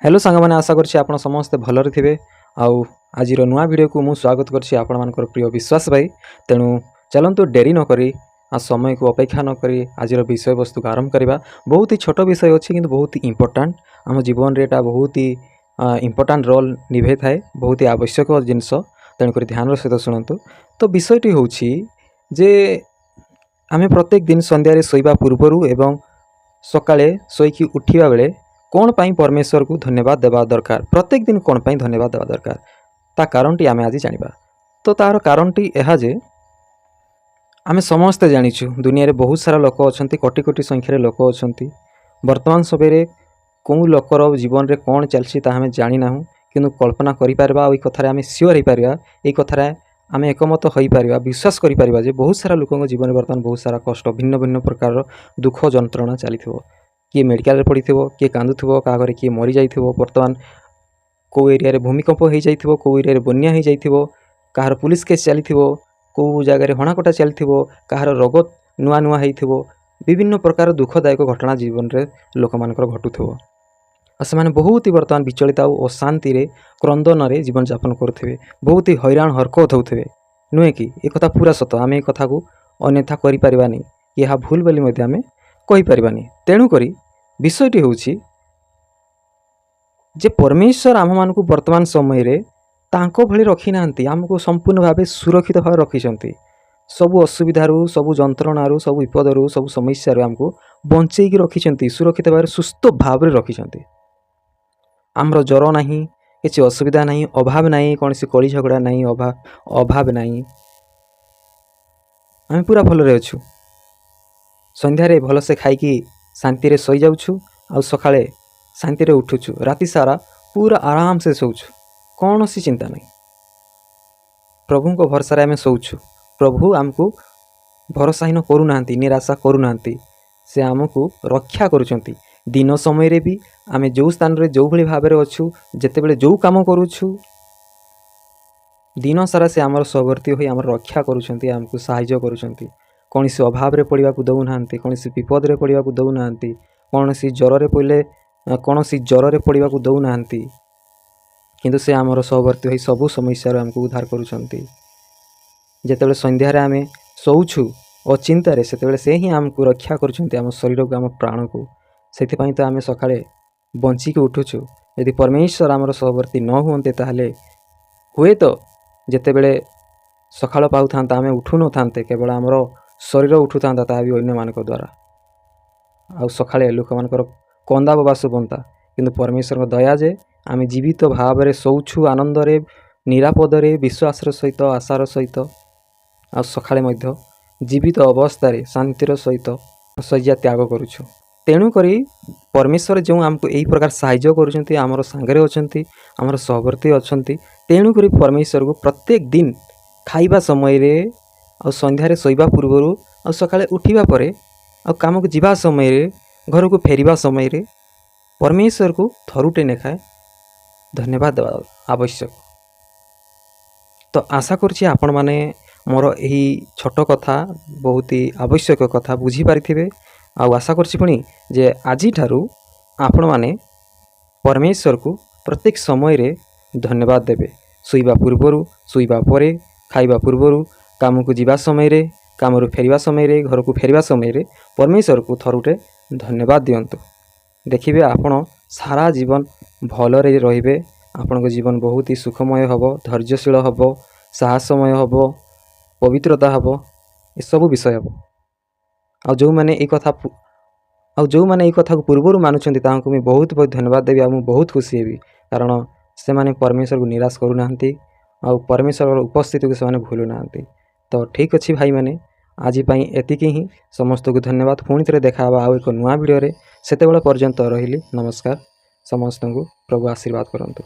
Hello सांग मैंने आशा करछि आपण समस्ते भलरे थिबे। आउ आजिर नुआ वीडियो को मु स्वागत करछि आपण मानकर प्रिय विश्वास भाई। तेणु चलंतु डेरी न करी आ समय को अपेक्षा न करी आजिर विषय वस्तु को आरंभ करबा। बहुत ही छोट विषय अछि किंतु बहुत ही इंपोर्टेंट आम जीवन रे एटा बहुत ही इंपोर्टेंट रोल निभे थाए, बहुत ही आवश्यक जिनस। तेणु करी ध्यान सहित शुणु। तो विषयटी होछि जे आमे प्रत्येक दिन संध्या रे सोइबा पूर्वरु एवं सकाळे सोइकी उठिबा बेले कौन पाई परमेश्वर को धन्यवाद देवा दरकार, प्रत्येक दिन कौन पाई धन्यवाद देवा दरकार ता कारणटी आमे आज जानिबा। तो तार कारणटी एहा जे आमे समस्ते जानिछु दुनिया रे बहुत सारा लोक अछंती, कोटी कोटी संख्या रे लोक अछंती। वर्तमान सबेरे कोउ लोकर जीवन रे कौन चलछि ता हमें जानि नाहु, किंतु कल्पना करि परबा। ओई कथारे आमे सियोर हे परबा, एई कथारे आमे एकमत होई परबा, विश्वास करि परबा जे बहुत सारा लोकक जीवन वर्तमान बहुत सारा कष्ट, भिन्न भिन्न प्रकार दुख जंत्रणा चलीथिबो। किए मेडिकल पड़ी थो, किए कांदुथो, क्या घरे किए मरी जाइथिबो। वर्तमान को एरिया रे भूमिकंप हो जाइथिबो, को एरिया रे बन्या हो जाइथिबो, कहार पुलिस केस चलीथिबो, को जगह रे हणाकटा चलीथिबो, कहार रोग नुआ नुआ हेइथिबो। विभिन्न प्रकार दुखदायक घटना जीवन रे लोक मानकर घटुथिबो। आ से बहुत ही वर्तमान विचलित और अशांति रे क्रंदन रे जीवन यापन करुथिबे, बहुत ही हैरान हरकत होउथिबे नुहे कि। ए कथा पूरा सत, आमे ए कथा को अन्यथा करि परिबानी, यह भूल बोली मध्ये आमे कहि परिबानी। तेणु करी विषयटी होछि जे परमेश्वर आम मानकु वर्तमान समय रे तांको भली रखी नांती, आमको संपूर्ण भावे सुरक्षित भाव रखिसंती। सबु असुविधारू, सबु जंत्रणारू, सबु विपदरू, सबु समस्यारू आमको बंचेकी रखिसंती, सुरक्षित भाव सुस्थ भाव रे रखिसंती। आमर ज्वर नाही, किछि असुविधा नाही, अभाव नाही, कोनसी कली झगड़ा नाही, अभाव नाही, आमे पूरा भल रे अछु। संध्या रे भल से खाइकी शांति रे सोई जाउछु, आ सकाळे शांति रे उठुछु, राति सारा पूरा आराम से सोउछु, कौन सी चिंता नहीं। प्रभु को भरोसा रे आमे सोउछु। प्रभु आमको भरोसाहीन करू नांती, निराशा करू नांती, से आमको रक्षा करूछंती। दिन समय रे भी आमे जो स्थान रे जो भली भाबरे अछु, जते बेले जो काम करूछु, दिन सारा से आमर सहवर्ती होई आमर रक्षा करूछंती, आमको सहायता करूछंती। कौनसी अभाव रे पड़िया को दउ नांती, कौनसी विपद रे पड़िया को दउ नांती, कौनसी ज्वर रे पइले कौनसी ज्वर रे पड़िया को दउ नांती, किंतु से आमर सहवर्ती होई सबु समस्या रे हमको उद्धार करूछंती। जेतेबेले संध्या रे आमे सोउछु अचिंता रे, सेतेबेले से ही हमको रक्षा करूछंती, आम शरीर को, आम प्राण को। सेति पई तो आमे सकाळे बंची के उठुछु। यदि परमेश्वर आमर सहवर्ती न हुंते ताहले हुए तो जेतेबेले सकाळ पाउ थांता आमे उठु न थांते, केवल आमर शरीर उठु थांता, ता भी अन्य मानक द्वारा। आ सकाळे लोक मानकर कंदा बबा सुबंता, किंतु परमेश्वर दया जे आमे जीवित भाव रे सोउछु, आनंद रे, निरापद रे, विश्वास सहित, आशार सहित, आ सकाळे मध्य जीवित अवस्था रे शांतिर सहित शय्या त्याग करूछु। तेणु करी परमेश्वर जो आमको एही प्रकार सहायता करूछंती, आमर संगरे अछंती, आमर सहवर्ती अछंती। तेणु करी परमेश्वर को प्रत्येक दिन खाइबा समय रे, आ संध्या रे सोइबा पूर्वरु, आ सकाळे उठिबा परे, आ काम को जीवा समय रे, घर को फेरिबा समय रे परमेश्वर को थरुटे नेखाए धन्यवाद देवा आवश्यक। तो आशा करछि आपण माने मोर एही छोट कथा, बहुत ही आवश्यक कथा बुझी पारिथिबे। आ आशा करछि पुणी जे आजि ठारू आपण माने परमेश्वर को प्रत्येक समय रे धन्यवाद देबे। सोइबा पूर्वरु, सोइबा परे, खाइबा पूर्वरु, काम को जीवा समय रे, काम रु फेरिबा समय रे, घर को फेरिबा समय रे परमेश्वर को थरुटे धन्यवाद दियंतु। देखिबे आपण सारा जीवन भलरे रहिबे। आपण को जीवन बहुत ही सुखमय हबो, धैर्यशील हबो, साहसमय हबो, पवित्रता हबो, ए सब विषय हबो। आ जो माने ए कथा को पूर्वरु मानुछंती तांको मैं बहुत बहुत धन्यवाद देबी। आ मु बहुत खुशी हेबी, कारण से माने परमेश्वर को निराश करू नाहंती, आ परमेश्वर उपस्थिति को से माने भूलु नाहंती। तो ठीक अछि भाई माने, आज पई एतिकी ही। समस्त को धन्यवाद। पुणी थे देखा आ एक नुआ वीडियो रे, सेतेबेला पर्यंत रहिली नमस्कार। समस्त को प्रभु आशीर्वाद करंतु।